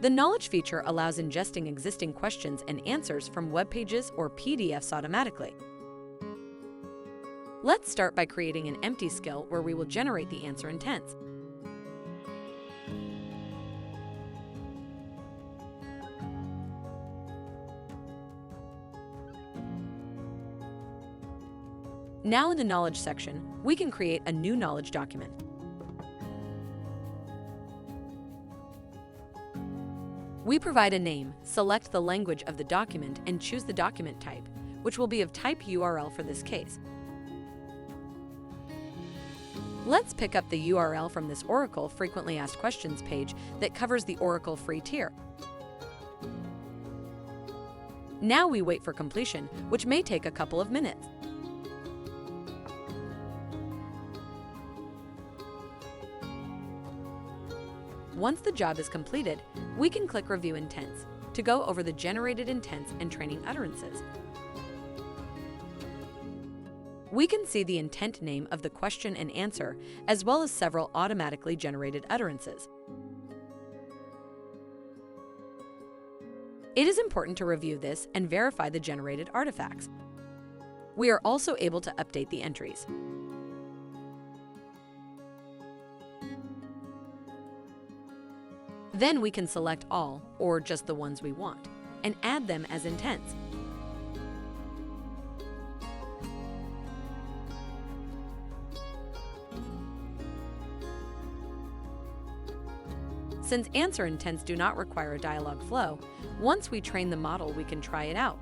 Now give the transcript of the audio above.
The knowledge feature allows ingesting existing questions and answers from web pages or PDFs automatically. Let's start by creating an empty skill where we will generate the answer intents. Now in the knowledge section, we can create a new knowledge document. We provide a name, select the language of the document, and choose the document type, which will be of type URL for this case. Let's pick up the URL from this Oracle Frequently Asked Questions page that covers the Oracle free tier. Now we wait for completion, which may take a couple of minutes. Once the job is completed, we can click Review Intents to go over the generated intents and training utterances. We can see the intent name of the question and answer, as well as several automatically generated utterances. It is important to review this and verify the generated artifacts. We are also able to update the entries. Then we can select all, or just the ones we want, and add them as intents. Since answer intents do not require a dialog flow, once we train the model, we can try it out.